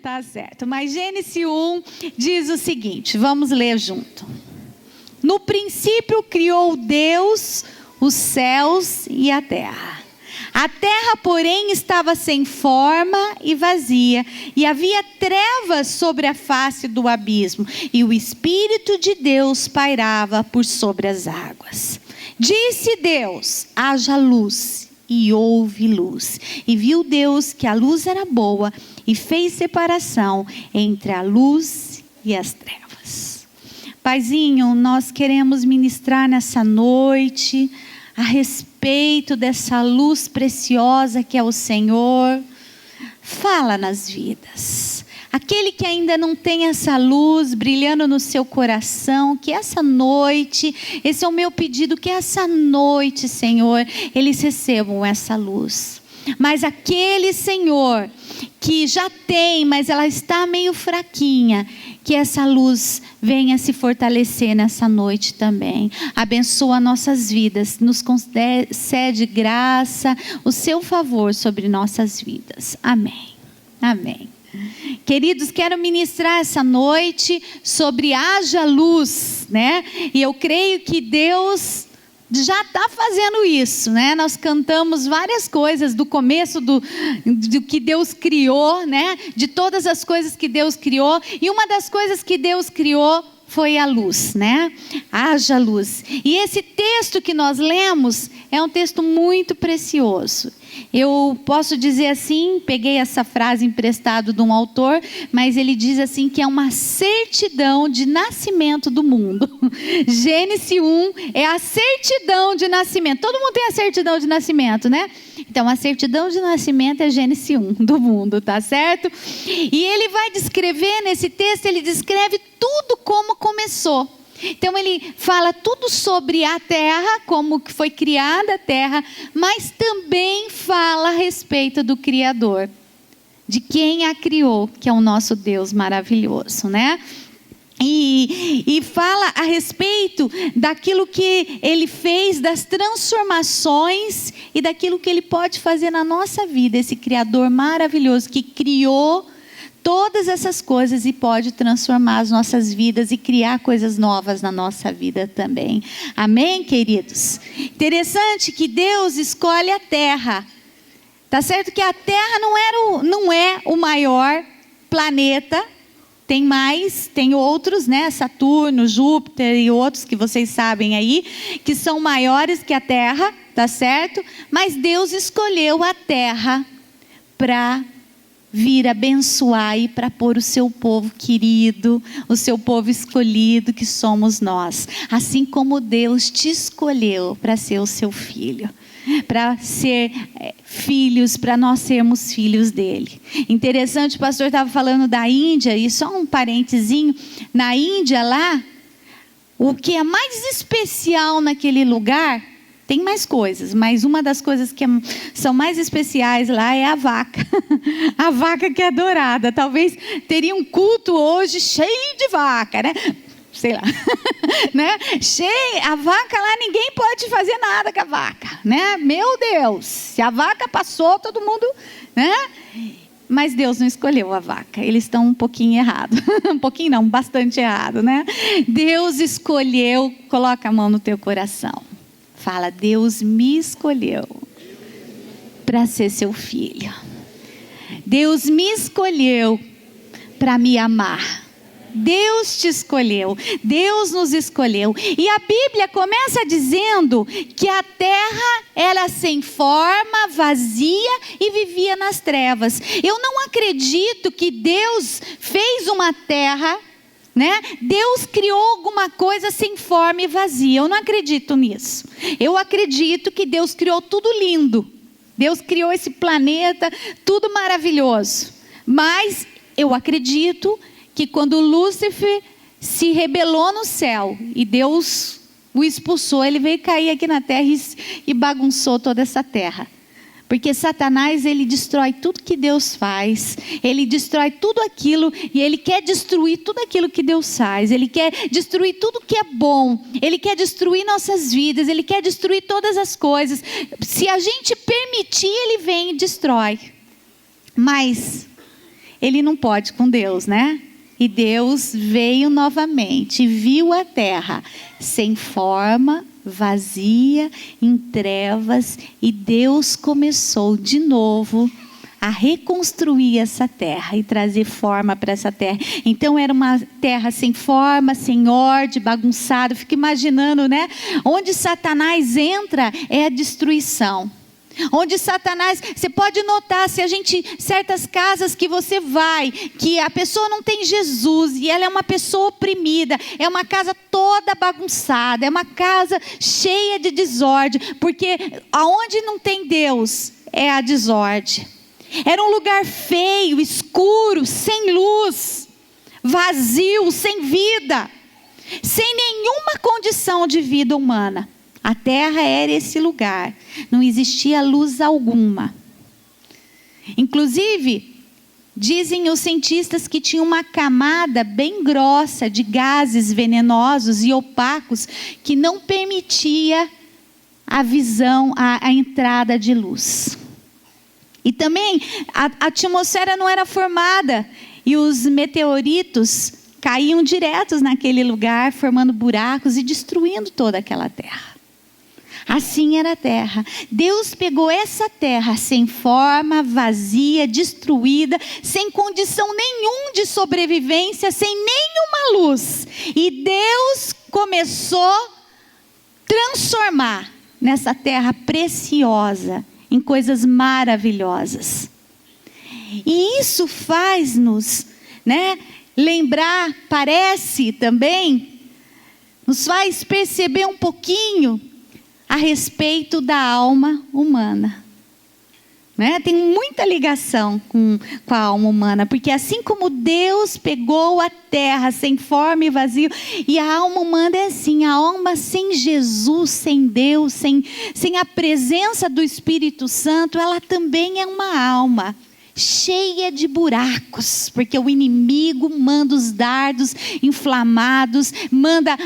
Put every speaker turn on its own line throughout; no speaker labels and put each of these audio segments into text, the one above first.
Tá certo. Mas Gênesis 1 diz o seguinte, vamos ler junto. No princípio criou Deus os céus e a terra. A terra, porém, estava sem forma e vazia, e havia trevas sobre a face do abismo, e o Espírito de Deus pairava por sobre as águas. Disse Deus: haja luz, e houve luz. E viu Deus que a luz era boa, e fez separação entre a luz e as trevas. Paizinho, nós queremos ministrar nessa noite a respeito dessa luz preciosa que é o Senhor. Fala nas vidas. Aquele que ainda não tem essa luz brilhando no seu coração, que essa noite, esse é o meu pedido, que essa noite, Senhor, eles recebam essa luz. Mas aquele, Senhor, que já tem, mas ela está meio fraquinha, que essa luz venha se fortalecer nessa noite também. Abençoa nossas vidas, nos concede graça, o seu favor sobre nossas vidas. Amém. Amém. Queridos, quero ministrar essa noite sobre haja luz, né? E eu creio que Deus já está fazendo isso, né? Nós cantamos várias coisas do começo do que Deus criou, né? De todas as coisas que Deus criou. E uma das coisas que Deus criou foi a luz, né? Haja luz. E esse texto que nós lemos é um texto muito precioso. Eu posso dizer assim, peguei essa frase emprestada de um autor, mas ele diz assim que é uma certidão de nascimento do mundo. Gênesis 1 é a certidão de nascimento. Todo mundo tem a certidão de nascimento, né? Então a certidão de nascimento é Gênesis 1 do mundo, tá certo? E ele vai descrever nesse texto, ele descreve tudo como começou. Então ele fala tudo sobre a terra, como que foi criada a terra, mas também fala a respeito do Criador, de quem a criou, que é o nosso Deus maravilhoso, né? E fala a respeito daquilo que ele fez, das transformações e daquilo que ele pode fazer na nossa vida, esse Criador maravilhoso que criou todas essas coisas e pode transformar as nossas vidas e criar coisas novas na nossa vida também. Amém, queridos? Interessante que Deus escolhe a terra. Tá certo que a terra não é o maior planeta. Tem mais, tem outros, né? Saturno, Júpiter e outros que vocês sabem aí, que são maiores que a terra, tá certo? Mas Deus escolheu a terra para vir abençoar e para pôr o seu povo querido, o seu povo escolhido que somos nós. Assim como Deus te escolheu para ser o seu filho, para ser filhos, para nós sermos filhos dele. Interessante, o pastor estava falando da Índia, e só um parentezinho, na Índia lá, o que é mais especial naquele lugar, tem mais coisas, mas uma das coisas que são mais especiais lá é a vaca. A vaca que é adorada. Talvez teria um culto hoje cheio de vaca, né? Sei lá. Né? A vaca lá, ninguém pode fazer nada com a vaca, né? Meu Deus, se a vaca passou, todo mundo, né? Mas Deus não escolheu a vaca. Eles estão um pouquinho errados. Um pouquinho não, bastante errado, né? Deus escolheu, coloca a mão no teu coração. Fala, Deus me escolheu para ser seu filho. Deus me escolheu para me amar. Deus te escolheu. Deus nos escolheu. E a Bíblia começa dizendo que a terra era sem forma, vazia e vivia nas trevas. Eu não acredito que Deus fez uma terra, né? Deus criou alguma coisa sem forma e vazia. Eu não acredito nisso. Eu acredito que Deus criou tudo lindo. Deus criou esse planeta, tudo maravilhoso. Mas eu acredito que quando Lúcifer se rebelou no céu e Deus o expulsou, ele veio cair aqui na terra e bagunçou toda essa terra. Porque Satanás, ele destrói tudo que Deus faz, ele destrói tudo aquilo, e ele quer destruir tudo aquilo que Deus faz, ele quer destruir tudo que é bom, ele quer destruir nossas vidas, ele quer destruir todas as coisas. Se a gente permitir, ele vem e destrói. Mas ele não pode com Deus, né? E Deus veio novamente e viu a terra sem forma, vazia, em trevas, e Deus começou de novo a reconstruir essa terra e trazer forma para essa terra. Então era uma terra sem forma, sem ordem, bagunçada. Fico imaginando, né? Onde Satanás entra é a destruição. Onde Satanás, você pode notar, certas casas que você vai, que a pessoa não tem Jesus, e ela é uma pessoa oprimida, é uma casa toda bagunçada, é uma casa cheia de desordem, porque aonde não tem Deus, é a desordem. Era um lugar feio, escuro, sem luz, vazio, sem vida, sem nenhuma condição de vida humana. A terra era esse lugar, não existia luz alguma. Inclusive, dizem os cientistas que tinha uma camada bem grossa de gases venenosos e opacos que não permitia a visão, a entrada de luz. E também a atmosfera não era formada e os meteoritos caíam diretos naquele lugar, formando buracos e destruindo toda aquela terra. Assim era a terra. Deus pegou essa terra sem forma, vazia, destruída, sem condição nenhuma de sobrevivência, sem nenhuma luz. E Deus começou a transformar nessa terra preciosa em coisas maravilhosas. E isso faz-nos, lembrar, parece também, nos faz perceber um pouquinho a respeito da alma humana. Tem muita ligação com a alma humana, porque assim como Deus pegou a terra sem forma e vazio, e a alma humana é assim, a alma sem Jesus, sem Deus, sem a presença do Espírito Santo, ela também é uma alma cheia de buracos, porque o inimigo manda os dardos inflamados, manda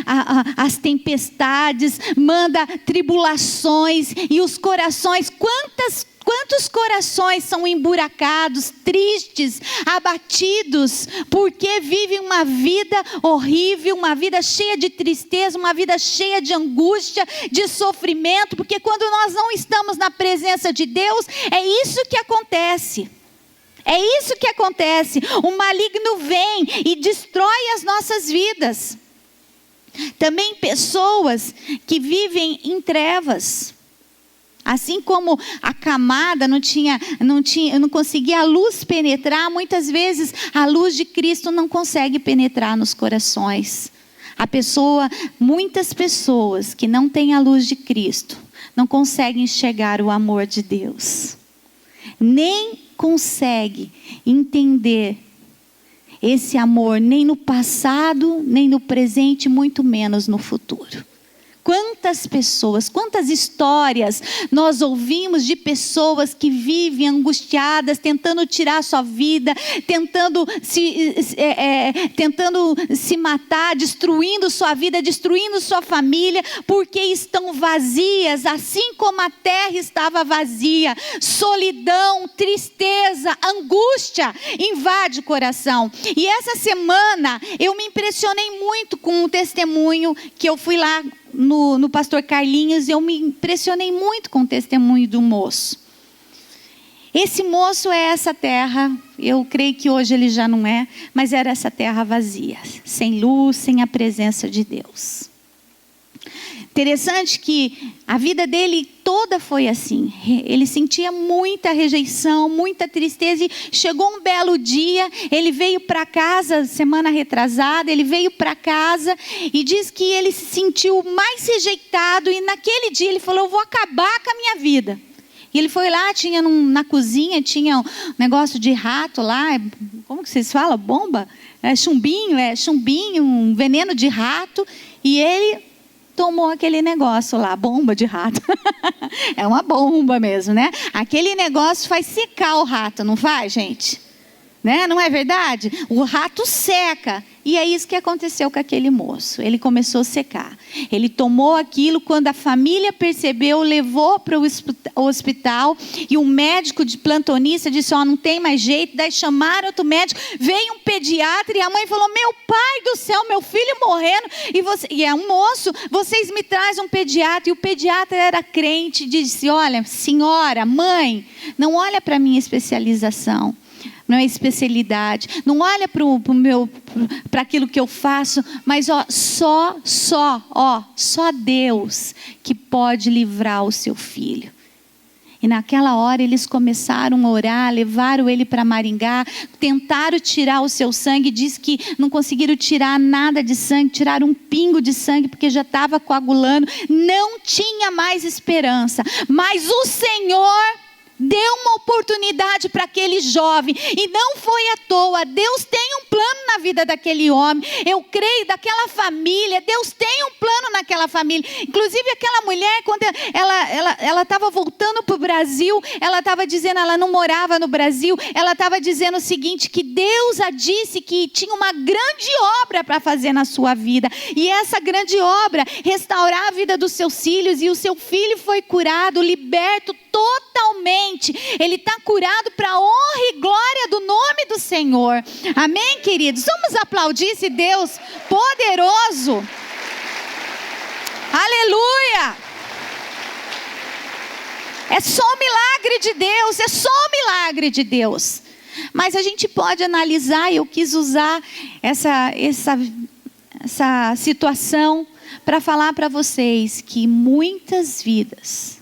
as tempestades, manda tribulações, e os corações, quantos corações são emburacados, tristes, abatidos, porque vivem uma vida horrível, uma vida cheia de tristeza, uma vida cheia de angústia, de sofrimento, porque quando nós não estamos na presença de Deus, é isso que acontece. É isso que acontece. O maligno vem e destrói as nossas vidas. Também pessoas que vivem em trevas. Assim como a camada não conseguia a luz penetrar, muitas vezes a luz de Cristo não consegue penetrar nos corações. Muitas pessoas que não têm a luz de Cristo não conseguem enxergar o amor de Deus. Nem consegue entender esse amor, nem no passado, nem no presente, muito menos no futuro. Quantas pessoas, quantas histórias nós ouvimos de pessoas que vivem angustiadas, tentando tirar sua vida, tentando se matar, destruindo sua vida, destruindo sua família, porque estão vazias, assim como a terra estava vazia. Solidão, tristeza, angústia invade o coração. E essa semana eu me impressionei muito com um testemunho que eu fui lá no pastor Carlinhos, eu me impressionei muito com o testemunho do moço. Esse moço é essa terra, eu creio que hoje ele já não é, mas era essa terra vazia, sem luz, sem a presença de Deus. Interessante que a vida dele toda foi assim. Ele sentia muita rejeição, muita tristeza, e chegou um belo dia, ele veio para casa, semana retrasada, ele veio para casa e diz que ele se sentiu mais rejeitado, e naquele dia ele falou: eu vou acabar com a minha vida. E ele foi lá, na cozinha, tinha um negócio de rato lá, como que vocês falam? Bomba? Chumbinho, um veneno de rato, e ele tomou aquele negócio lá, bomba de rato. É uma bomba mesmo, né? Aquele negócio faz secar o rato, não faz, gente? Não é verdade? O rato seca. E é isso que aconteceu com aquele moço. Ele começou a secar. Ele tomou aquilo, quando a família percebeu, levou para o hospital. E o médico de plantonista disse, não tem mais jeito. Daí chamaram outro médico, veio um pediatra. E a mãe falou, meu pai do céu, meu filho morrendo. E é um moço, vocês me trazem um pediatra. E o pediatra era crente, disse, olha, senhora, mãe, não olha para a minha especialização. Não é especialidade, não olha para aquilo que eu faço, mas só Deus que pode livrar o seu filho. E naquela hora eles começaram a orar, levaram ele para Maringá, tentaram tirar o seu sangue, diz que não conseguiram tirar nada de sangue, tiraram um pingo de sangue porque já estava coagulando, não tinha mais esperança, mas o Senhor deu uma oportunidade para aquele jovem, e não foi à toa. Deus tem um plano na vida daquele homem, eu creio, daquela família. Deus tem um plano naquela família. Inclusive aquela mulher, quando ela estava voltando para o Brasil, ela estava dizendo, ela não morava no Brasil, ela estava dizendo o seguinte, que Deus a disse que tinha uma grande obra para fazer na sua vida, e essa grande obra, restaurar a vida dos seus filhos, e o seu filho foi curado, liberto totalmente. Ele está curado para a honra e glória do nome do Senhor. Amém, queridos? Vamos aplaudir esse Deus poderoso. Aleluia! É só um milagre de Deus, é só um milagre de Deus. Mas a gente pode analisar, eu quis usar essa situação para falar para vocês que muitas vidas,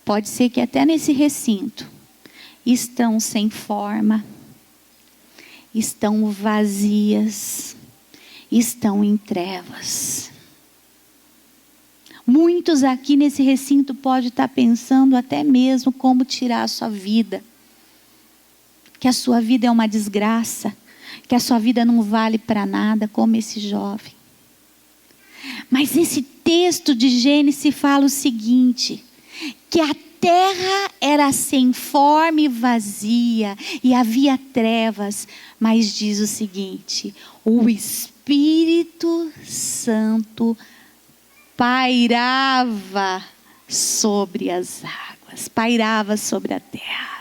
pode ser que até nesse recinto, estão sem forma, estão vazias, estão em trevas. Muitos aqui nesse recinto podem estar pensando até mesmo como tirar a sua vida. Que a sua vida é uma desgraça, que a sua vida não vale para nada, como esse jovem. Mas esse texto de Gênesis fala o seguinte, que a terra era sem forma e vazia, e havia trevas, mas diz o seguinte, o Espírito Santo pairava sobre as águas, pairava sobre a terra.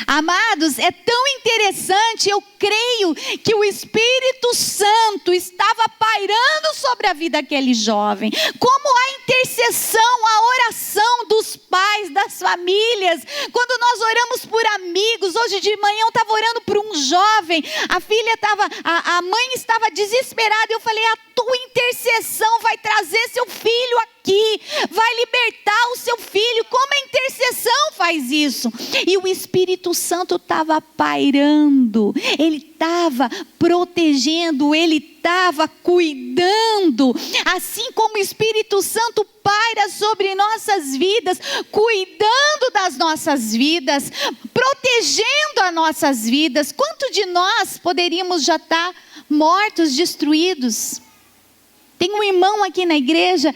Amados, é tão interessante, eu creio que o Espírito Santo estava pairando sobre a vida daquele jovem, como a intercessão, a oração dos pais, das famílias, quando nós oramos por amigos. Hoje de manhã eu estava orando por um jovem, a mãe estava desesperada, eu falei, a tua intercessão vai trazer seu filho aqui, vai libertar o seu filho. Como a intercessão faz isso? E o Espírito Santo estava pairando, ele estava protegendo, ele estava cuidando, assim como o Espírito Santo paira sobre nossas vidas, cuidando das nossas vidas, protegendo as nossas vidas. Quanto de nós poderíamos já estar mortos, destruídos? Tem um irmão aqui na igreja,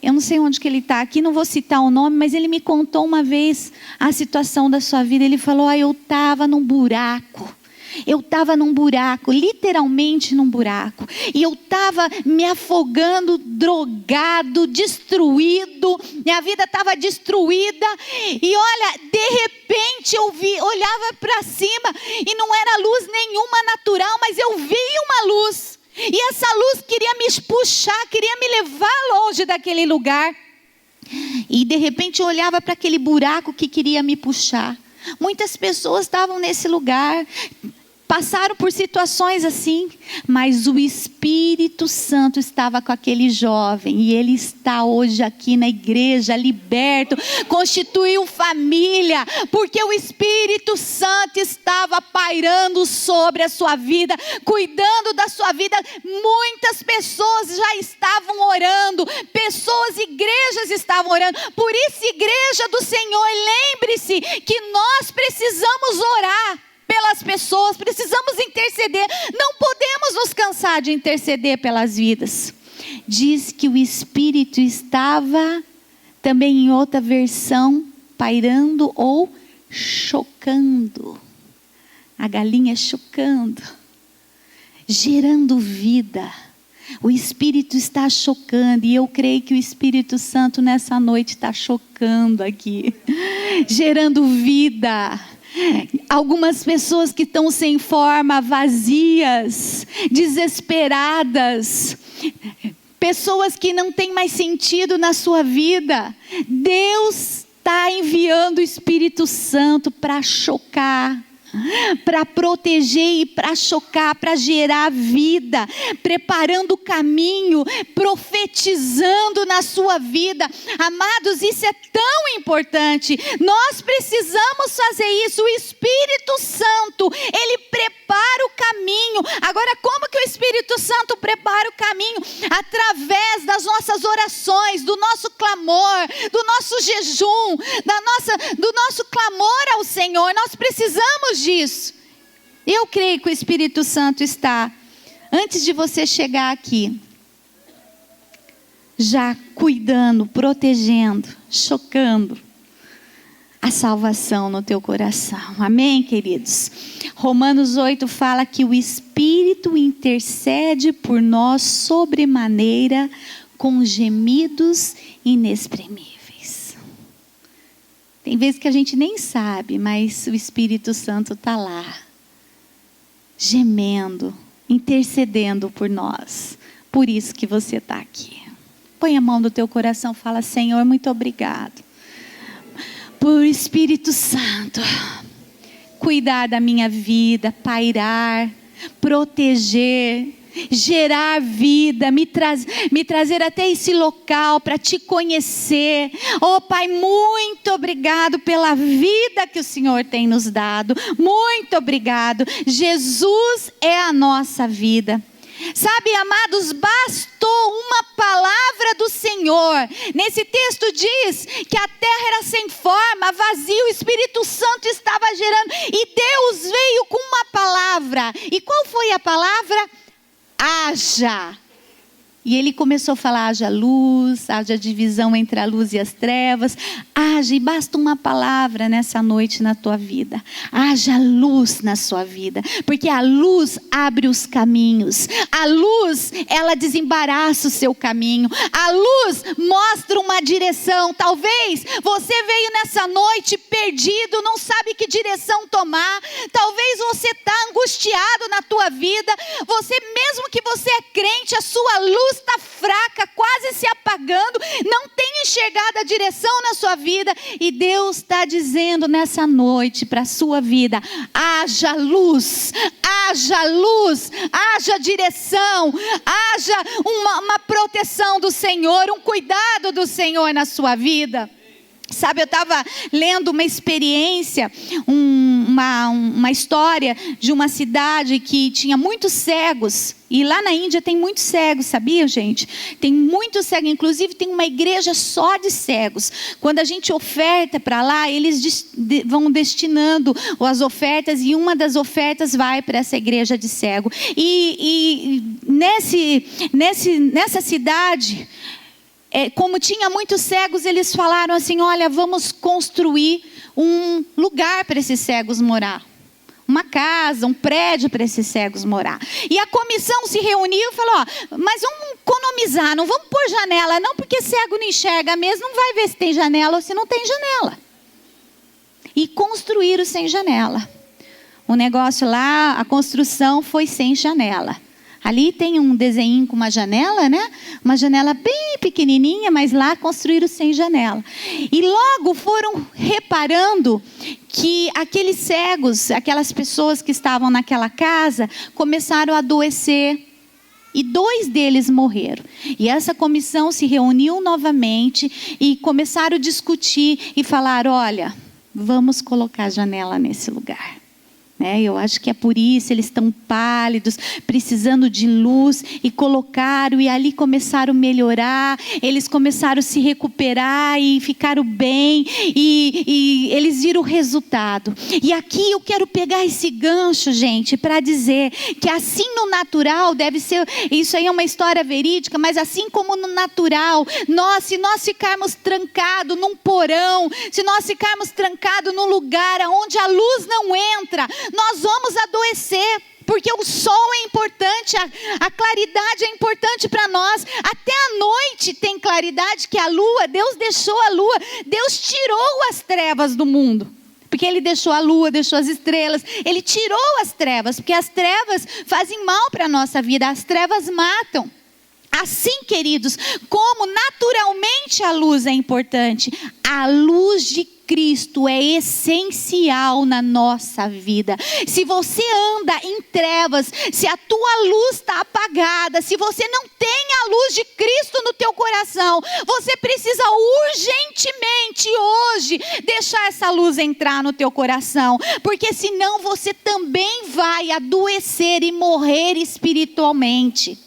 eu não sei onde que ele está aqui, não vou citar o nome, mas ele me contou uma vez a situação da sua vida. Ele falou, eu estava num buraco. Eu estava num buraco, literalmente num buraco. E eu estava me afogando, drogado, destruído. Minha vida estava destruída. E olha, de repente eu olhava para cima e não era luz nenhuma natural, mas eu vi uma luz. E essa luz queria me puxar, queria me levar longe daquele lugar. E de repente eu olhava para aquele buraco que queria me puxar. Muitas pessoas estavam nesse lugar, passaram por situações assim, mas o Espírito Santo estava com aquele jovem, e ele está hoje aqui na igreja, liberto, constituiu família, porque o Espírito Santo estava pairando sobre a sua vida, cuidando da sua vida. Muitas pessoas já estavam orando, pessoas, igrejas estavam orando. Por isso, igreja do Senhor, lembre-se que nós precisamos orar pelas pessoas, precisamos interceder, não podemos nos cansar de interceder pelas vidas. Diz que o Espírito estava, também em outra versão, pairando ou chocando, a galinha chocando. gerando vida. O Espírito está chocando, e eu creio que o Espírito Santo nessa noite está chocando aqui, gerando vida. Algumas pessoas que estão sem forma, vazias, desesperadas, pessoas que não têm mais sentido na sua vida, Deus está enviando o Espírito Santo para chocar, para proteger e para chocar, para gerar vida, preparando o caminho, profetizando na sua vida. Amados, isso é tão importante. Nós precisamos fazer isso. O Espírito Santo, ele prepara o caminho. Agora, como que o Espírito Santo prepara o caminho? Através das nossas orações, do nosso clamor, do nosso jejum, do nosso clamor ao Senhor. Nós precisamos disso. Eu creio que o Espírito Santo está, antes de você chegar aqui, já cuidando, protegendo, chocando a salvação no teu coração. Amém, queridos? Romanos 8 fala que o Espírito intercede por nós sobremaneira com gemidos inexprimíveis. Tem vezes que a gente nem sabe, mas o Espírito Santo está lá, gemendo, intercedendo por nós. Por isso que você está aqui. Põe a mão no teu coração, fala: Senhor, muito obrigado por Espírito Santo cuidar da minha vida, pairar, proteger, gerar vida, me trazer até esse local para te conhecer. Oh Pai, muito obrigado pela vida que o Senhor tem nos dado. Muito obrigado. Jesus é a nossa vida. Sabe, amados, bastou uma palavra do Senhor. Nesse texto diz que a terra era sem forma, vazia, o Espírito Santo estava gerando, e Deus veio com uma palavra. E qual foi a palavra? Haja. E ele começou a falar: haja luz, haja divisão entre a luz e as trevas. Haja, e basta uma palavra nessa noite na tua vida. Haja luz na sua vida, porque a luz abre os caminhos. A luz, ela desembaraça o seu caminho. A luz mostra uma direção. Talvez você veio nessa noite perdido, não sabe que direção tomar. Talvez você está angustiado na tua vida. Você, mesmo que você é crente, a sua luz está fraca, quase se apagando, não tem enxergado a direção na sua vida, e Deus está dizendo nessa noite para a sua vida: haja luz, haja direção, haja uma proteção do Senhor, um cuidado do Senhor na sua vida. Sabe, eu estava lendo uma experiência, uma história de uma cidade que tinha muitos cegos. E lá na Índia tem muitos cegos, sabia, gente? Tem muitos cegos, inclusive tem uma igreja só de cegos. Quando a gente oferta para lá, eles vão destinando as ofertas, e uma das ofertas vai para essa igreja de cego. E nessa cidade, como tinha muitos cegos, eles falaram assim: olha, vamos construir um lugar para esses cegos morar. Uma casa, um prédio para esses cegos morar. E a comissão se reuniu e falou: ó, mas vamos economizar, não vamos pôr janela não, porque cego não enxerga mesmo, não vai ver se tem janela ou se não tem janela. E construíram sem janela. O negócio lá, a construção foi sem janela. Ali tem um desenho com uma janela, né? Uma janela bem pequenininha, mas lá construíram sem janela. E logo foram reparando que aqueles cegos, aquelas pessoas que estavam naquela casa, começaram a adoecer. E 2 deles morreram. E essa comissão se reuniu novamente e começaram a discutir e falaram: olha, vamos colocar janela nesse lugar. Eu acho que é por isso, eles estão pálidos, precisando de luz, e colocaram, e ali começaram a melhorar, eles começaram a se recuperar e ficaram bem, e eles viram o resultado. E aqui eu quero pegar esse gancho, gente, para dizer que assim no natural deve ser, isso aí é uma história verídica, mas assim como no natural, se nós ficarmos trancados num porão, se nós ficarmos trancados num lugar onde a luz não entra, nós vamos adoecer. porque o sol é importante, a claridade é importante para nós. Até a noite tem claridade, que a lua, Deus deixou a lua, Deus tirou as trevas do mundo. Porque Ele deixou a lua, deixou as estrelas, Ele tirou as trevas, porque as trevas fazem mal para a nossa vida, as trevas matam. Assim, queridos, como naturalmente a luz é importante, a luz de Cristo é essencial na nossa vida. Se você anda em trevas, se a tua luz está apagada, se você não tem a luz de Cristo no teu coração, você precisa urgentemente hoje deixar essa luz entrar no teu coração, porque senão você também vai adoecer e morrer espiritualmente.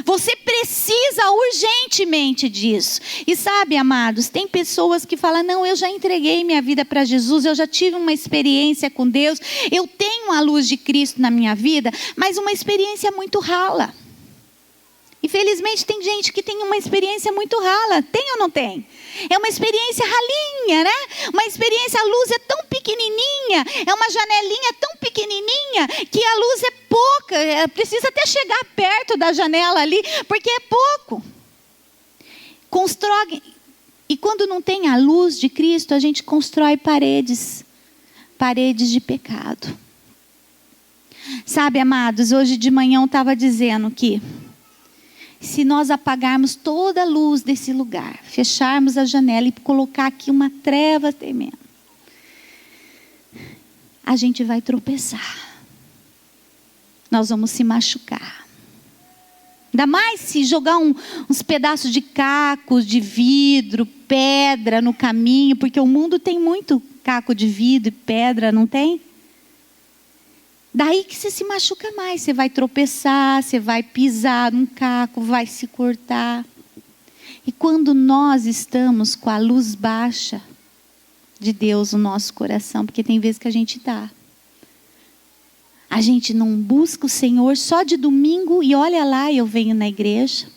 Você precisa urgentemente disso. E sabe, amados, tem pessoas que falam: não, eu já entreguei minha vida para Jesus, eu já tive uma experiência com Deus, eu tenho a luz de Cristo na minha vida, mas uma experiência muito rala. Infelizmente tem gente que tem uma experiência muito rala. Tem ou não tem? É uma experiência ralinha, né? Uma experiência, a luz é tão pequenininha, é uma janelinha tão pequenininha, que a luz é pouca, precisa até chegar perto da janela ali, porque é pouco. Constrói, e quando não tem a luz de Cristo, a gente constrói paredes de pecado. Sabe, amados, hoje de manhã eu estava dizendo que se nós apagarmos toda a luz desse lugar, fecharmos a janela e colocar aqui uma treva tremenda, a gente vai tropeçar. Nós vamos se machucar. Ainda mais se jogar uns pedaços de cacos, de vidro, pedra no caminho, porque o mundo tem muito caco de vidro e pedra, não tem? Daí que você se machuca mais, você vai tropeçar, você vai pisar num caco, vai se cortar. E quando nós estamos com a luz baixa de Deus no nosso coração, porque tem vezes que a gente está. A gente não busca o Senhor só de domingo e olha lá, eu venho na igreja.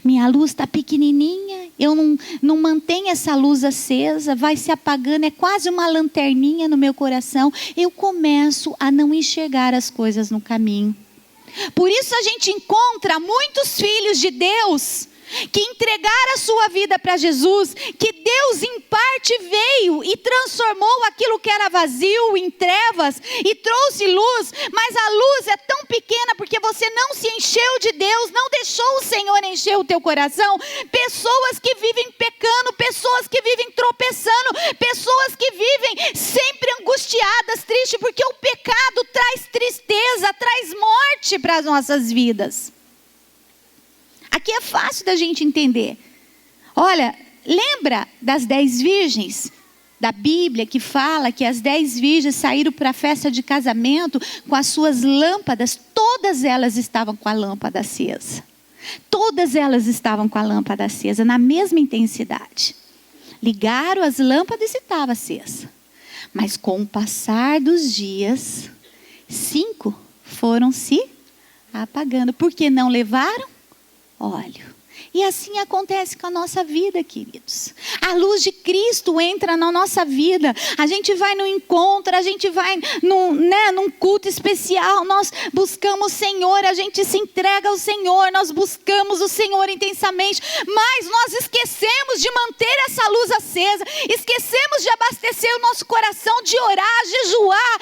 Minha luz está pequenininha, eu não mantenho essa luz acesa, vai se apagando, é quase uma lanterninha no meu coração. Eu começo a não enxergar as coisas no caminho. Por isso a gente encontra muitos filhos de Deus que entregaram a sua vida para Jesus, que Deus em parte veio e transformou aquilo que era vazio em trevas e trouxe luz, mas a luz é tão pequena porque você não se encheu de Deus, não deixou o Senhor encher o teu coração. Pessoas que vivem pecando, pessoas que vivem tropeçando, pessoas que vivem sempre angustiadas, tristes, porque o pecado traz tristeza, traz morte para as nossas vidas. Aqui é fácil da gente entender. Olha, lembra das 10 virgens da Bíblia que fala que as 10 virgens saíram para a festa de casamento com as suas lâmpadas? Todas elas estavam com a lâmpada acesa. Todas elas estavam com a lâmpada acesa, na mesma intensidade. Ligaram as lâmpadas e estava acesa. Mas com o passar dos dias, 5 foram se apagando. Porque não levaram óleo. E assim acontece com a nossa vida, queridos. A luz de Cristo entra na nossa vida. A gente vai no encontro, a gente vai num culto especial. Nós buscamos o Senhor, a gente se entrega ao Senhor. Nós buscamos o Senhor intensamente. Mas nós esquecemos de manter essa luz acesa. Esquecemos de abastecer o nosso coração, de orar, jejuar,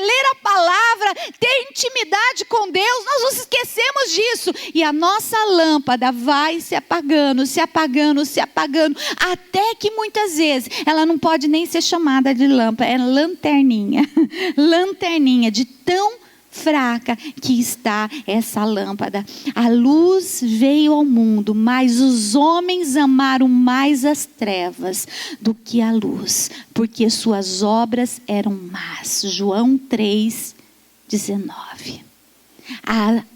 ler a palavra, ter intimidade com Deus. Nós nos esquecemos disso. E a nossa lâmpada vai se apagando, se apagando, se apagando, até que muitas vezes ela não pode nem ser chamada de lâmpada, é lanterninha, lanterninha, de tão fraca que está essa lâmpada. A luz veio ao mundo, mas os homens amaram mais as trevas do que a luz, porque suas obras eram más. João 3:19.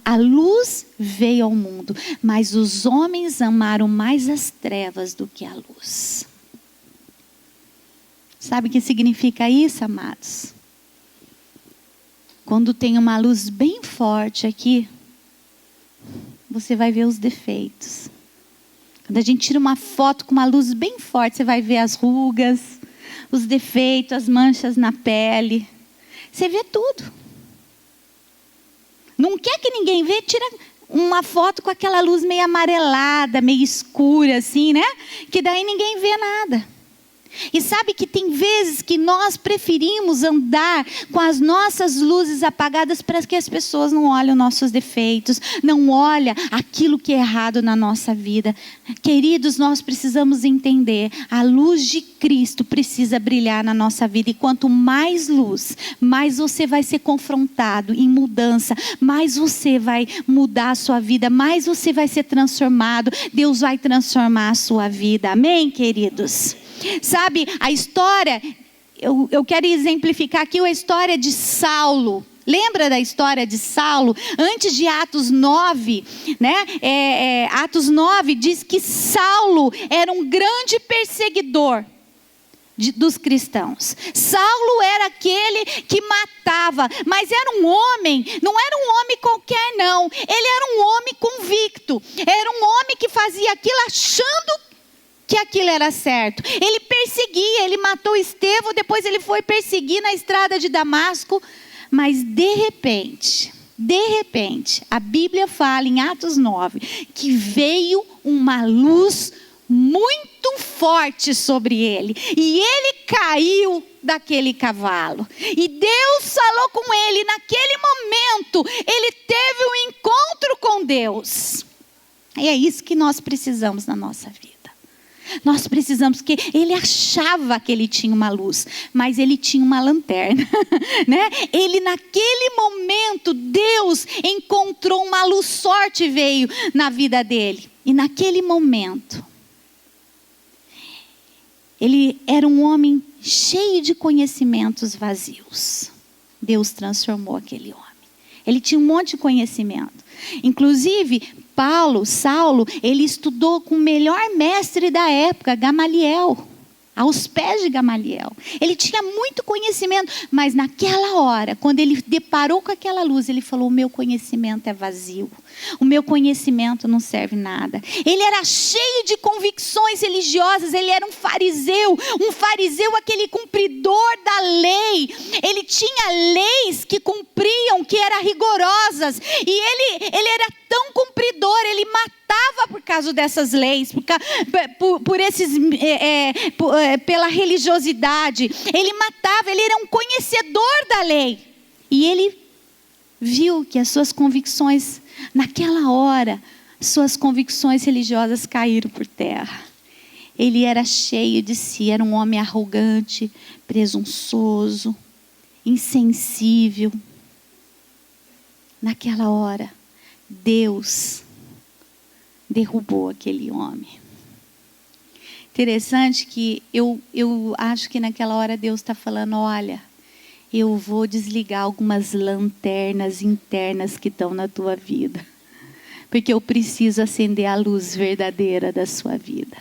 A luz veio ao mundo, mas os homens amaram mais as trevas do que a luz. Sabe o que significa isso, amados? Quando tem uma luz bem forte aqui, você vai ver os defeitos. Quando a gente tira uma foto com uma luz bem forte, você vai ver as rugas, os defeitos, as manchas na pele. Você vê tudo. Não quer que ninguém vê, tira uma foto com aquela luz meio amarelada, meio escura assim, né? Que daí ninguém vê nada. E sabe que tem vezes que nós preferimos andar com as nossas luzes apagadas para que as pessoas não olhem os nossos defeitos, não olhem aquilo que é errado na nossa vida. Queridos, nós precisamos entender, a luz de Cristo precisa brilhar na nossa vida. E quanto mais luz, mais você vai ser confrontado em mudança, mais você vai mudar a sua vida, mais você vai ser transformado. Deus vai transformar a sua vida. Amém, queridos? Sabe, a história, eu quero exemplificar aqui a história de Saulo. Lembra da história de Saulo? Antes de Atos 9, né? Atos 9 diz que Saulo era um grande perseguidor dos cristãos. Saulo era aquele que matava, mas era um homem, não era um homem qualquer não. Ele era um homem convicto, era um homem que fazia aquilo achando que aquilo era certo. Ele perseguia, ele matou Estevão, depois ele foi perseguir na estrada de Damasco. Mas de repente, a Bíblia fala em Atos 9, que veio uma luz muito forte sobre ele. E ele caiu daquele cavalo. E Deus falou com ele. Naquele momento, ele teve um encontro com Deus. E é isso que nós precisamos na nossa vida. Nós precisamos, que ele achava que ele tinha uma luz, mas ele tinha uma lanterna, né? Ele naquele momento, Deus encontrou uma luz forte, veio na vida dele. E naquele momento, ele era um homem cheio de conhecimentos vazios. Deus transformou aquele homem. Ele tinha um monte de conhecimento. Inclusive, Saulo, ele estudou com o melhor mestre da época, Gamaliel, aos pés de Gamaliel. Ele tinha muito conhecimento, mas naquela hora, quando ele deparou com aquela luz, ele falou: o meu conhecimento é vazio, o meu conhecimento não serve nada. Ele era cheio de convicções religiosas, ele era um fariseu, aquele cumpridor da lei. Ele tinha leis que cumpriam, que eram rigorosas, e ele era tão cumpridor, ele matava por causa dessas leis, pela religiosidade. Ele matava, ele era um conhecedor da lei. E ele viu que as suas convicções, naquela hora, suas convicções religiosas caíram por terra. Ele era cheio de si, era um homem arrogante, presunçoso, insensível. Naquela hora, Deus derrubou aquele homem. Interessante que eu acho que naquela hora Deus está falando: olha, eu vou desligar algumas lanternas internas que estão na tua vida, porque eu preciso acender a luz verdadeira da sua vida.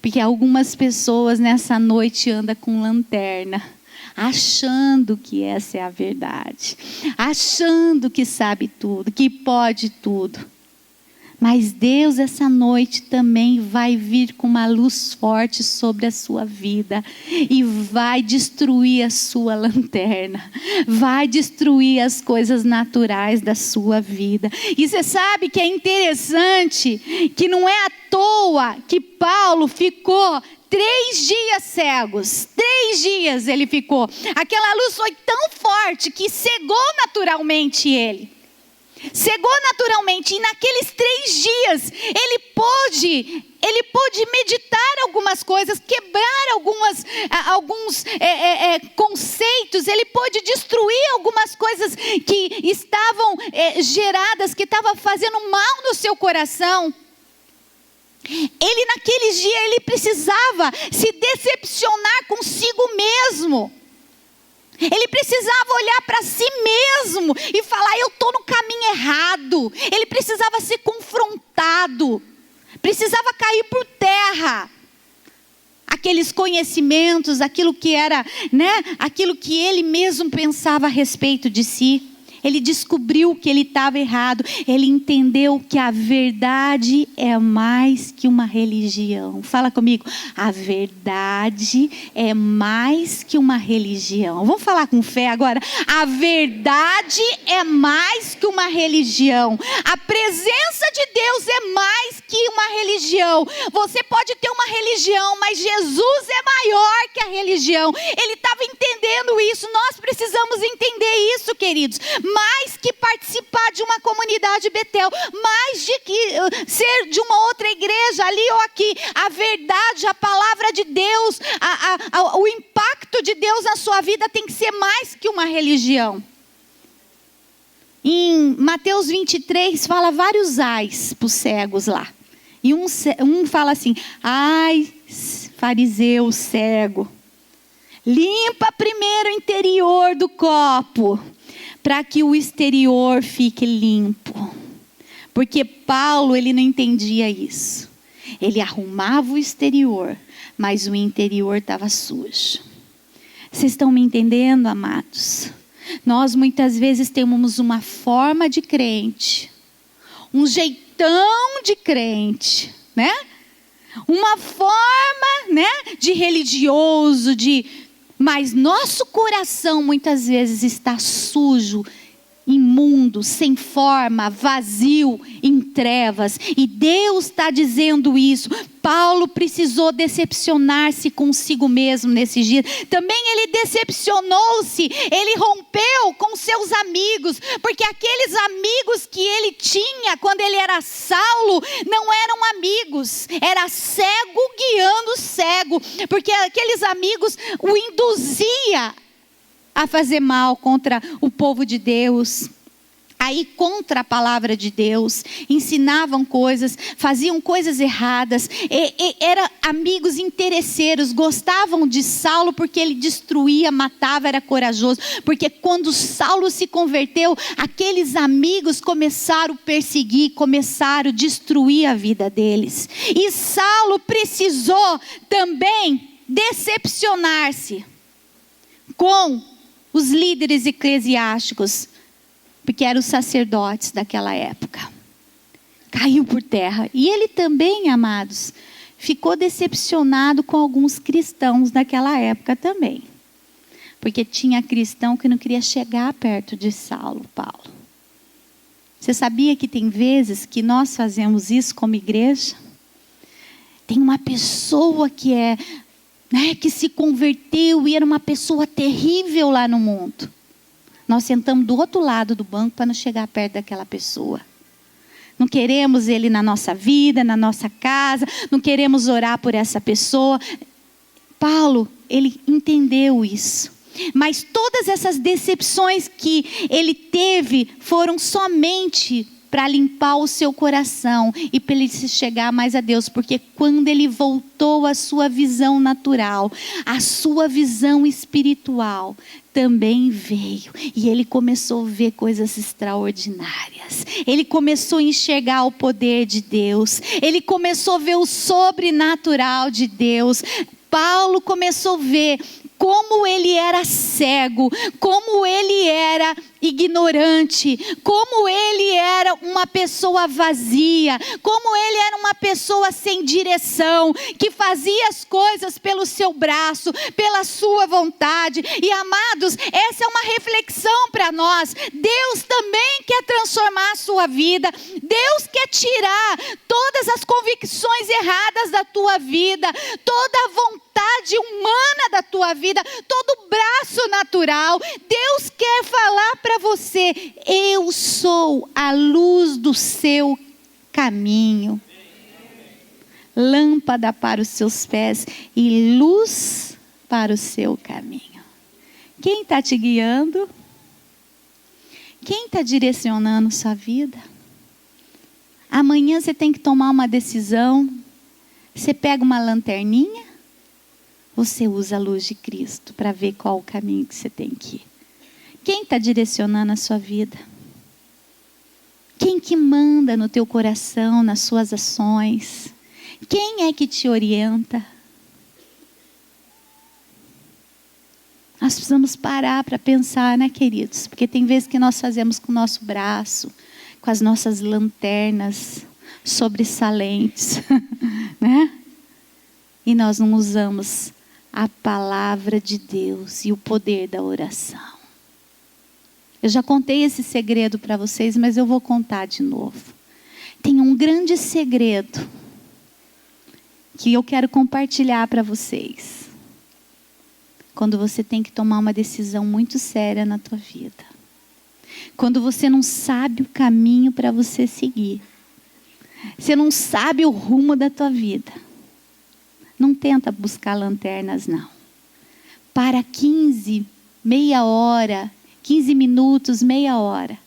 Porque algumas pessoas nessa noite andam com lanterna, achando que essa é a verdade, achando que sabe tudo, que pode tudo. Mas Deus essa noite também vai vir com uma luz forte sobre a sua vida e vai destruir a sua lanterna, vai destruir as coisas naturais da sua vida. E você sabe que é interessante, que não é à toa que Paulo ficou 3 dias cegos. 3 dias ele ficou. Aquela luz foi tão forte que cegou naturalmente ele. Cegou naturalmente, e naqueles 3 dias ele pôde meditar algumas coisas, quebrar alguns conceitos. Ele pôde destruir algumas coisas que estavam geradas, que estavam fazendo mal no seu coração. Ele naqueles dias, ele precisava se decepcionar consigo mesmo. Ele precisava olhar para si mesmo e falar: eu estou no caminho errado. Ele precisava ser confrontado, precisava cair por terra aqueles conhecimentos, aquilo que era, né, aquilo que ele mesmo pensava a respeito de si. Ele descobriu que ele estava errado. Ele entendeu que a verdade é mais que uma religião. Fala comigo. A verdade é mais que uma religião. Vamos falar com fé agora. A verdade é mais que uma religião. A presença de Deus é mais que uma religião. Você pode ter uma religião, mas Jesus é maior que a religião. Ele estava entendendo isso. Nós precisamos entender isso, queridos. Mais que participar de uma comunidade Betel, mais de que ser de uma outra igreja ali ou aqui, a verdade, a palavra de Deus, o impacto de Deus na sua vida tem que ser mais que uma religião. Em Mateus 23 fala vários ais para os cegos lá. E um fala assim: ai, fariseu cego, limpa primeiro o interior do copo, para que o exterior fique limpo. Porque Paulo, ele não entendia isso. Ele arrumava o exterior, mas o interior estava sujo. Vocês estão me entendendo, amados? Nós muitas vezes temos uma forma de crente, um jeitão de crente, né? Uma forma, né, de religioso, mas nosso coração muitas vezes está sujo, imundo, sem forma, vazio, em trevas. E Deus está dizendo isso. Paulo precisou decepcionar-se consigo mesmo nesses dias. Também ele decepcionou-se, ele rompeu com seus amigos, porque aqueles amigos que ele tinha quando ele era Saulo, não eram amigos, era cego guiando cego, porque aqueles amigos o induzia a fazer mal contra o povo de Deus, a ir contra a palavra de Deus, ensinavam coisas, faziam coisas erradas, eram amigos interesseiros, gostavam de Saulo porque ele destruía, matava, era corajoso, porque quando Saulo se converteu, aqueles amigos começaram a perseguir, começaram a destruir a vida deles, e Saulo precisou também decepcionar-se com os líderes eclesiásticos, porque eram os sacerdotes daquela época. Caiu por terra. E ele também, amados, ficou decepcionado com alguns cristãos daquela época também. Porque tinha cristão que não queria chegar perto de Saulo, Paulo. Você sabia que tem vezes que nós fazemos isso como igreja? Tem uma pessoa que que se converteu e era uma pessoa terrível lá no mundo. Nós sentamos do outro lado do banco para não chegar perto daquela pessoa. Não queremos ele na nossa vida, na nossa casa, não queremos orar por essa pessoa. Paulo, ele entendeu isso. Mas todas essas decepções que ele teve foram somente para limpar o seu coração e para ele se chegar mais a Deus. Porque quando ele voltou à sua visão natural, a sua visão espiritual também veio. E ele começou a ver coisas extraordinárias. Ele começou a enxergar o poder de Deus. Ele começou a ver o sobrenatural de Deus. Paulo começou a ver como ele era cego, como ele era ignorante, como ele era uma pessoa vazia, como ele era uma pessoa sem direção, que fazia as coisas pelo seu braço, pela sua vontade. E amados, essa é uma reflexão para nós. Deus também quer transformar a sua vida. Deus quer tirar todas as convicções erradas da tua vida, toda a vontade humana da tua vida, todo o braço natural. Deus quer falar para você: eu sou a luz do seu caminho, lâmpada para os seus pés e luz para o seu caminho. Quem está te guiando? Quem está direcionando sua vida? Amanhã você tem que tomar uma decisão. Você pega uma lanterninha, você usa a luz de Cristo para ver qual o caminho que você tem que ir. Quem está direcionando a sua vida? Quem que manda no teu coração, nas suas ações? Quem é que te orienta? A nós precisamos parar para pensar, né, queridos? Porque tem vezes que nós fazemos com o nosso braço, com as nossas lanternas sobressalentes, né? E nós não usamos a palavra de Deus e o poder da oração. Eu já contei esse segredo para vocês, mas eu vou contar de novo. Tem um grande segredo que eu quero compartilhar para vocês. Quando você tem que tomar uma decisão muito séria na tua vida. Quando você não sabe o caminho para você seguir. Você não sabe o rumo da tua vida. Não tenta buscar lanternas, não. Para 15, meia hora, 15 minutos, meia hora.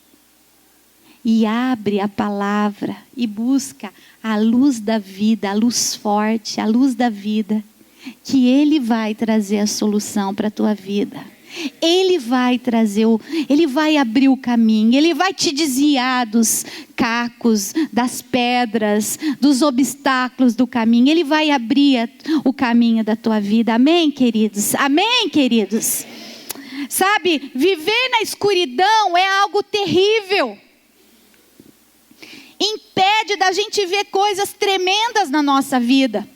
E abre a palavra e busca a luz da vida, a luz forte, a luz da vida. Que Ele vai trazer a solução para a tua vida. Ele vai trazer, Ele vai abrir o caminho, Ele vai te desviar dos cacos, das pedras, dos obstáculos do caminho. Ele vai abrir o caminho da tua vida. Amém, queridos? Amém, queridos? Sabe, viver na escuridão é algo terrível. Impede da gente ver coisas tremendas na nossa vida.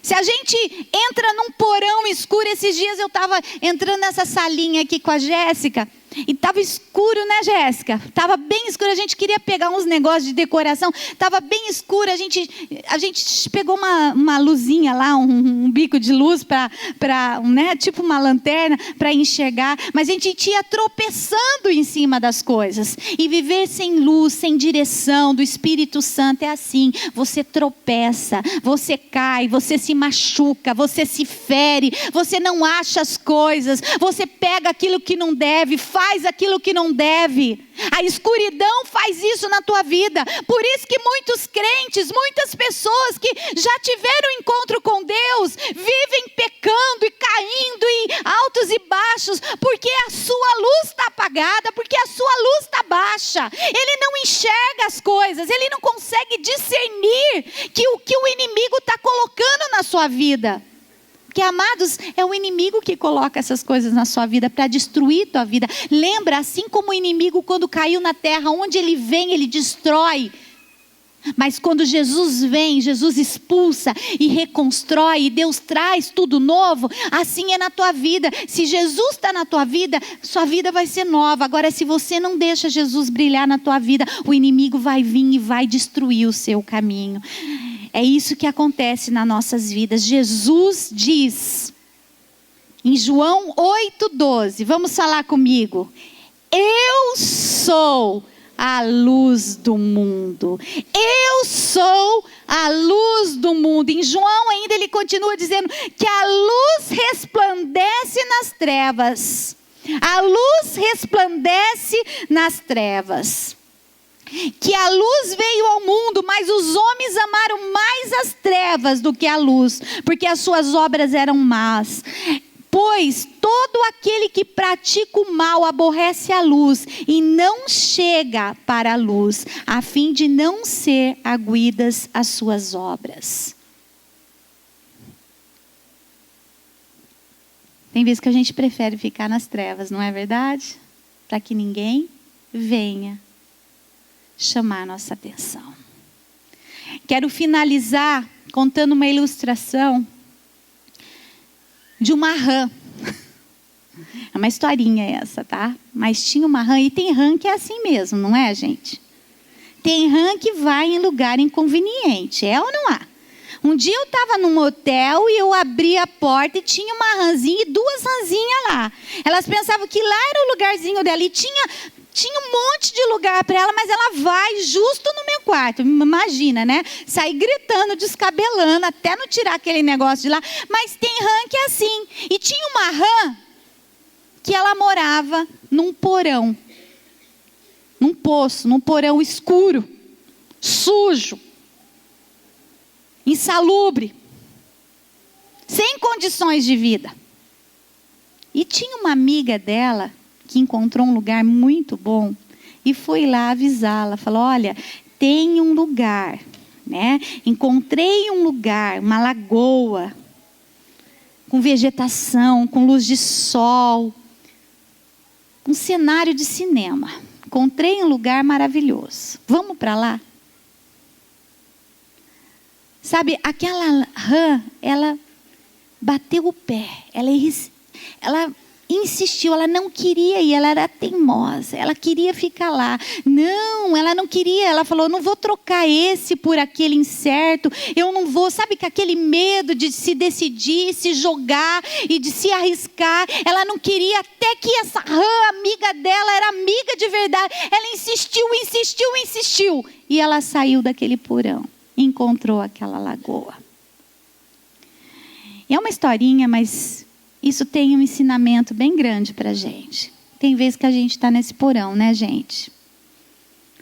Se a gente entra num porão escuro, esses dias eu estava entrando nessa salinha aqui com a Jéssica, e estava escuro, né, Jéssica? Estava bem escuro, a gente queria pegar uns negócios de decoração, estava bem escuro, a gente pegou uma luzinha lá, um bico de luz, né, tipo uma lanterna, para enxergar, mas a gente ia tropeçando em cima das coisas, e viver sem luz, sem direção do Espírito Santo é assim, você tropeça, você cai, você se machuca, você se fere, você não acha as coisas, você pega aquilo que não deve, faz aquilo que não deve. A escuridão faz isso na tua vida. Por isso que muitos crentes, muitas pessoas que já tiveram encontro com Deus, vivem pecando e caindo em altos e baixos, porque a sua luz está apagada, porque a sua luz está baixa. Ele não enxerga as coisas, ele não consegue discernir que o que o inimigo está colocando na sua vida. Porque, amados, é o inimigo que coloca essas coisas na sua vida para destruir tua vida. Lembra, assim como o inimigo quando caiu na terra, onde ele vem, ele destrói. Mas quando Jesus vem, Jesus expulsa e reconstrói, e Deus traz tudo novo, assim é na tua vida. Se Jesus está na tua vida, sua vida vai ser nova. Agora, se você não deixa Jesus brilhar na tua vida, o inimigo vai vir e vai destruir o seu caminho. É isso que acontece nas nossas vidas. Jesus diz, em João 8,12, vamos falar comigo. Eu sou a luz do mundo. Eu sou a luz do mundo. Em João ainda ele continua dizendo que a luz resplandece nas trevas. A luz resplandece nas trevas. Que a luz veio ao mundo, mas os homens amaram mais as trevas do que a luz, porque as suas obras eram más. Pois todo aquele que pratica o mal aborrece a luz e não chega para a luz, a fim de não ser arguidas as suas obras. Tem vezes que a gente prefere ficar nas trevas, não é verdade? Para que ninguém venha chamar a nossa atenção. Quero finalizar contando uma ilustração de uma rã. É uma historinha essa, tá? Mas tinha uma rã, e tem rã que é assim mesmo, não é, gente? Tem rã que vai em lugar inconveniente, é ou não há? Um dia eu estava num hotel e eu abri a porta e tinha uma rãzinha e duas rãzinhas lá. Elas pensavam que lá era o lugarzinho dela e tinha um monte de lugar para ela, mas ela vai justo no meu quarto. Imagina, né? Sair gritando, descabelando, até não tirar aquele negócio de lá. Mas tem rã que é assim. E tinha uma rã que ela morava num porão. Num poço, num porão escuro, sujo, insalubre, sem condições de vida. E tinha uma amiga dela que encontrou um lugar muito bom e foi lá avisá-la. Falou, olha, tem um lugar, né? Encontrei um lugar, uma lagoa, com vegetação, com luz de sol. Um cenário de cinema. Encontrei um lugar maravilhoso. Vamos para lá? Sabe, aquela rã, ela bateu o pé. Ela insistiu, ela não queria ir, ela era teimosa, ela queria ficar lá. Não, ela não queria, ela falou, não vou trocar esse por aquele incerto, eu não vou, sabe, que aquele medo de se decidir, se jogar e de se arriscar, ela não queria, até que essa amiga dela era amiga de verdade, ela insistiu, e ela saiu daquele porão, encontrou aquela lagoa. É uma historinha, mas isso tem um ensinamento bem grande para a gente. Tem vezes que a gente está nesse porão, né, gente?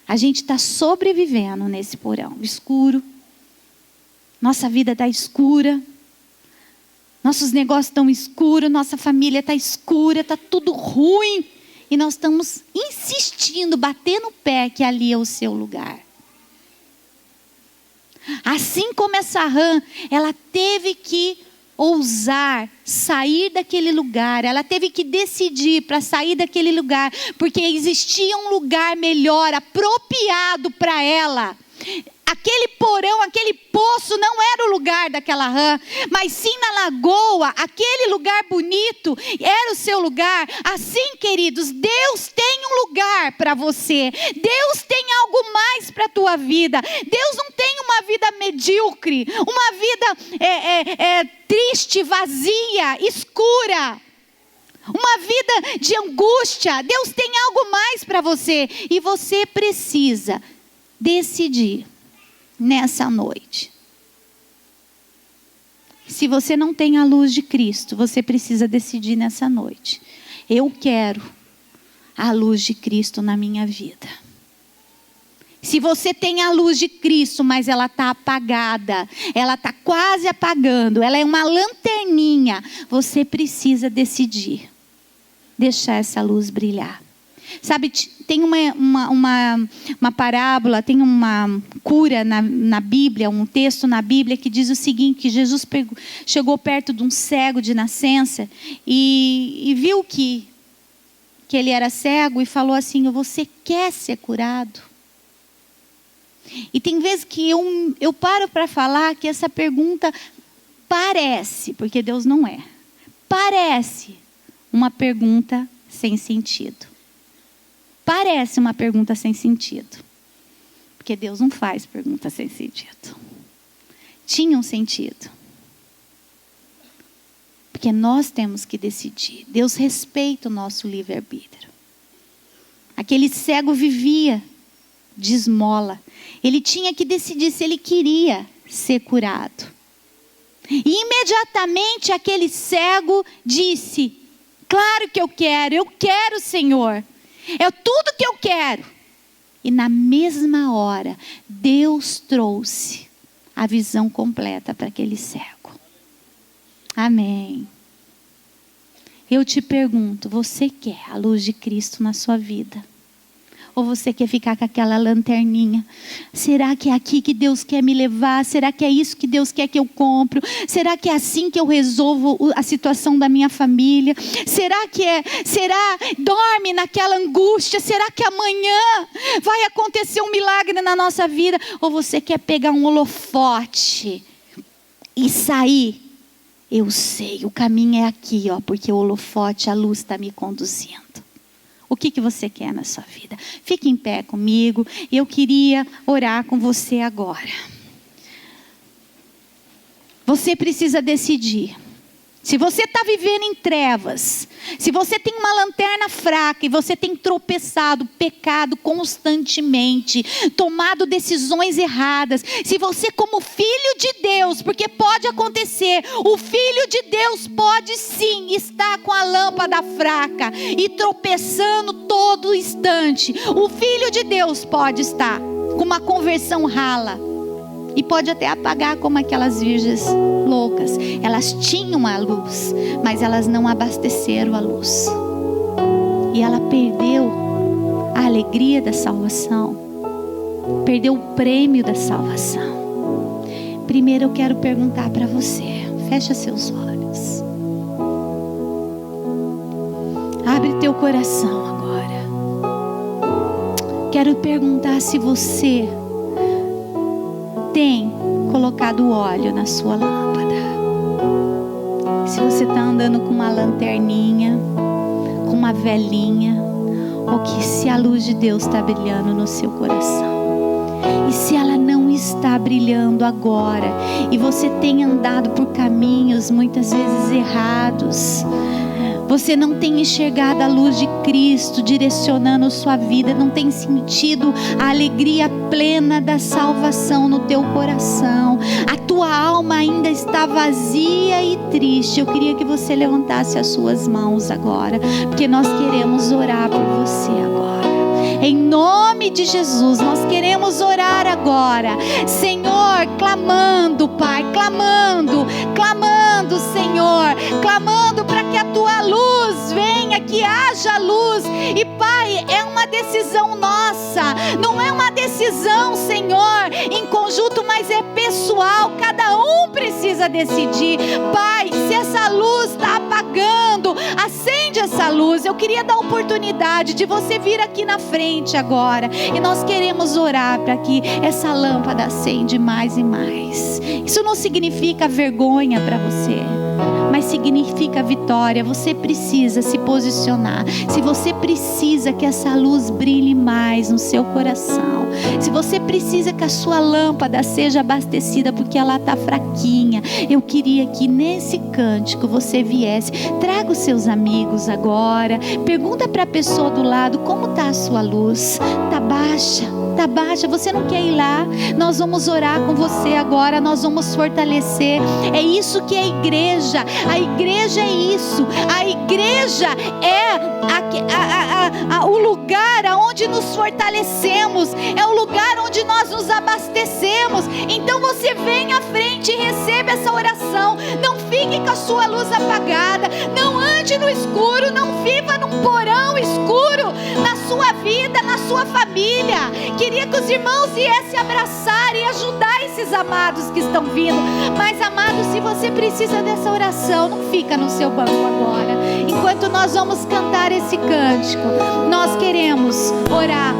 A gente está sobrevivendo nesse porão escuro. Nossa vida está escura. Nossos negócios estão escuros. Nossa família está escura. Está tudo ruim. E nós estamos insistindo, batendo o pé que ali é o seu lugar. Assim como essa rã, ela teve que ousar sair daquele lugar, ela teve que decidir para sair daquele lugar, porque existia um lugar melhor, apropriado para ela. Aquele porão, aquele poço não era o lugar daquela rã, mas sim na lagoa, aquele lugar bonito era o seu lugar. Assim, queridos, Deus tem um lugar para você. Deus tem algo mais para a tua vida. Deus não tem uma vida medíocre, uma vida triste, vazia, escura. Uma vida de angústia. Deus tem algo mais para você. E você precisa decidir nessa noite. Se você não tem a luz de Cristo, você precisa decidir nessa noite. Eu quero a luz de Cristo na minha vida. Se você tem a luz de Cristo, mas ela está apagada, ela está quase apagando, ela é uma lanterninha, você precisa decidir deixar essa luz brilhar. Sabe, tem uma parábola, tem uma cura na Bíblia, um texto na Bíblia que diz o seguinte, que Jesus chegou perto de um cego de nascença e viu que ele era cego e falou assim, você quer ser curado? E tem vezes que eu paro para falar que essa pergunta parece, porque Deus não é, parece uma pergunta sem sentido. Parece uma pergunta sem sentido. Porque Deus não faz pergunta sem sentido. Tinha um sentido. Porque nós temos que decidir. Deus respeita o nosso livre-arbítrio. Aquele cego vivia de esmola. Ele tinha que decidir se ele queria ser curado. E imediatamente aquele cego disse, claro que eu quero, Senhor. É tudo que eu quero. E na mesma hora, Deus trouxe a visão completa para aquele cego. Amém. Eu te pergunto, você quer a luz de Cristo na sua vida? Ou você quer ficar com aquela lanterninha? Será que é aqui que Deus quer me levar? Será que é isso que Deus quer que eu compro? Será que é assim que eu resolvo a situação da minha família? Será dorme naquela angústia? Será que amanhã vai acontecer um milagre na nossa vida? Ou você quer pegar um holofote e sair? Eu sei, o caminho é aqui, porque o holofote, a luz está me conduzindo. O que você quer na sua vida? Fique em pé comigo. Eu queria orar com você agora. Você precisa decidir. Se você está vivendo em trevas, se você tem uma lanterna fraca e você tem tropeçado, pecado constantemente, tomado decisões erradas, se você como filho de Deus, porque pode acontecer, o filho de Deus pode sim estar com a lâmpada fraca e tropeçando todo instante. O filho de Deus pode estar com uma conversão rala. E pode até apagar como aquelas virgens loucas. Elas tinham a luz, mas elas não abasteceram a luz. E ela perdeu a alegria da salvação. Perdeu o prêmio da salvação. Primeiro eu quero perguntar para você. Fecha seus olhos. teu coração agora. Quero perguntar se você tem colocado óleo na sua lâmpada. Se você está andando com uma lanterninha, com uma velinha, ou que se a luz de Deus está brilhando no seu coração. E se ela não está brilhando agora, e você tem andado por caminhos muitas vezes errados, você não tem enxergado a luz de Cristo direcionando sua vida, não tem sentido a alegria plena da salvação no teu coração, a tua alma ainda está vazia e triste. Eu queria que você levantasse as suas mãos agora, porque nós queremos orar por você agora. Em nome de Jesus, nós queremos orar agora, Senhor, clamando, Pai, clamando, Senhor, clamando para que a tua luz venha, que haja luz. E Pai, é uma decisão nossa, não é uma decisão, Senhor, em conjunto, mas é pessoal, cada um precisa decidir. Pai, se essa luz está apagando, acende essa luz. Eu queria dar a oportunidade de você vir aqui na frente agora, e nós queremos orar para que essa lâmpada acende mais e mais. Isso não significa vergonha para você, mas significa vitória. Você precisa se posicionar. Se você precisa que essa luz brilhe mais no seu coração, se você precisa que a sua lâmpada seja abastecida porque ela está fraquinha, eu queria que nesse cântico você viesse. Traga os seus amigos agora, pergunta para a pessoa do lado: como está a sua luz? Está baixa? Está baixa? Você não quer ir lá? Nós vamos orar com você agora, nós vamos fortalecer. É isso que é a igreja. A igreja é isso. A igreja é o lugar onde nos fortalecemos, é o lugar onde nós nos abastecemos. Então você vem à frente e receba essa oração. Não fique com a sua luz apagada, não ande no escuro, não viva num porão escuro na sua vida, na sua família. Queria que os irmãos viessem abraçar e ajudar esses amados que estão vindo. Mas amado, se você precisa dessa oração, não fica no seu banco agora. Enquanto nós vamos cantar esse cântico, nós queremos orar.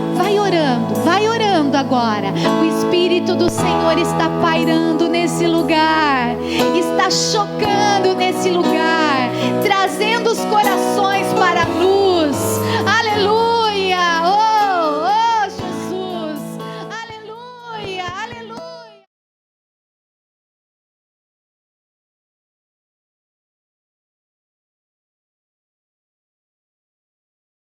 Vai orando agora. O Espírito do Senhor está pairando nesse lugar, está chocando nesse lugar, trazendo os corações para a luz. Aleluia! Oh, Jesus! Aleluia! Aleluia!